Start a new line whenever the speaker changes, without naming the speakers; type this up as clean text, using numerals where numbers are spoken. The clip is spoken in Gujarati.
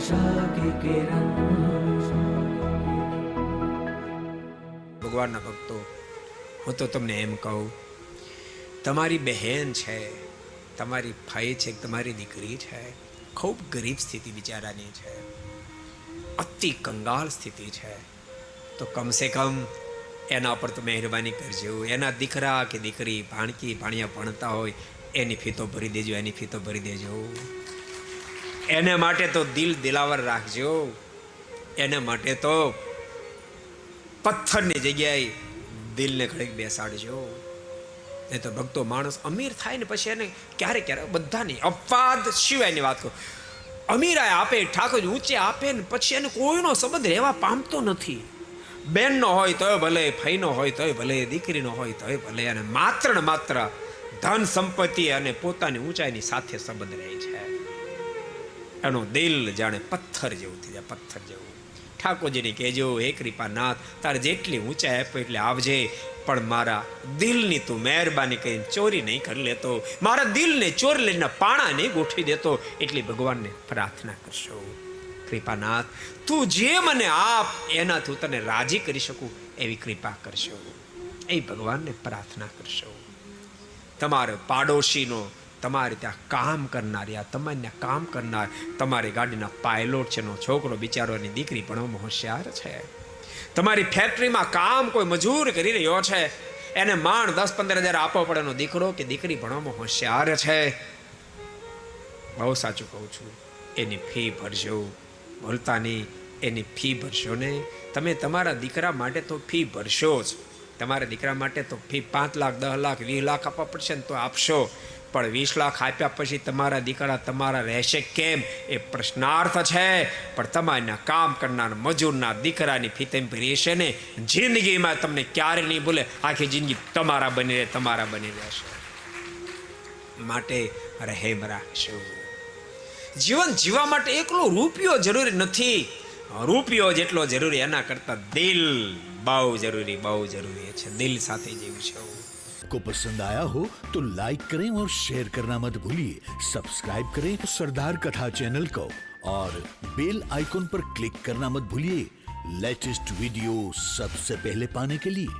आशा की किरण।
ભગવાનના ભક્તો, હું તો તમને એમ કહું, તમારી બહેન છે, તમારી ભાઈ છે, તમારી દીકરી છે, ખૂબ ગરીબ સ્થિતિ બિચારાની છે, અતિ કંગાળ સ્થિતિ છે, તો કમસે કમ એના પર તો મહેરબાની કરજો. એના દીકરા કે દીકરી, ભાણકી ભાણિયા ભણતા હોય, એની ફી તો ભરી દેજો, એની ફી તો ભરી દેજો. એને માટે તો દિલ દિલાવર રાખજો. એને માટે તો પથ્થરની જગ્યાએ દિલને ઘડીક બેસાડજો. નહીં તો ભક્તો માણસ અમીર થાય ને પછી એને ક્યારેક ક્યારેક બધાની અપવાદ સિવાયની વાત કહું, અમીરાય આપે, ઠાકોર ઊંચે આપે ને પછી એને કોઈનો સંબંધ રહેવા પામતો નથી. બેનનો હોય તોય ભલે, ભાઈનો હોય તોય ભલે, દીકરીનો હોય તોય ભલે, અને માત્ર ને માત્ર ધન સંપત્તિ અને પોતાની ઊંચાઈની સાથે સંબંધ રહે છે. એનો દિલ જાણે પથ્થર જેવું થઈ જાય, પથ્થર જેવું. ઠાકોરજીને કહેજો, હે કૃપાનાથ, તારે જેટલી ઊંચાઈ આપે એટલે આવજે, પણ મારા દિલની તું મહેરબાની કરીને ચોરી નહીં કરી લેતો, મારા દિલને ચોરી લઈને પાણા નહીં ગોઠવી દેતો. એટલી ભગવાનને પ્રાર્થના કરશો. કૃપાનાથ, તું જે મને આપ એનાથી હું તને રાજી કરી શકું એવી કૃપા કરશો. એ ભગવાનને પ્રાર્થના કરશો. તમારો પાડોશીનો, તમારે ત્યાં કામ કરનાર, તમારે ત્યાં કામ કરનાર, તમારી ગાડીના પાયલોટ છે નો છોકરો બિચારોની દીકરી ભણવામાં હોશિયાર છે. તમારી ફેક્ટરીમાં કામ કોઈ મજૂર કરી રહ્યો છે, એને માંડ 10-15 હજાર આપવો પડે, એનો દીકરો કે દીકરી ભણવામાં હોશિયાર છે. બહુ સાચું કહું છું, એની ફી ભરજો, ભૂલતા નહીં. એની ફી ભરશો ને તમે. તમારા દીકરા માટે તો ફી ભરશો જ. તમારા દીકરા માટે તો ફી 5 લાખ, 10 લાખ, 20 લાખ આપવા પડશે ને તો આપશો, પણ 20 લાખ આપ્યા પછી તમારા દીકરા તમારા રહેશે કેમ એ પ્રશ્નાર્થ છે. પણ તમારના કામ કરનાર મજૂરના દીકરાની ફી તેમ ભરી છે ને, જિંદગીમાં તમને ક્યારે નહીં ભૂલે, આખી જિંદગી તમારા બની રહે, તમારા બની રહેશે. માટે રહેમ રાખશો. જીવન જીવવા માટે એકલો રૂપિયો જરૂરી નથી, રૂપિયો જેટલો જરૂરી એના કરતા દિલ બહુ જરૂરી, બહુ જરૂરી છે. દિલ સાથે જીવું છે.
को पसंद आया हो तो लाइक करें और शेयर करना मत भूलिए. सब्सक्राइब करें सरदार कथा चैनल को और बेल आइकॉन पर क्लिक करना मत भूलिए लेटेस्ट वीडियो सबसे पहले पाने के लिए.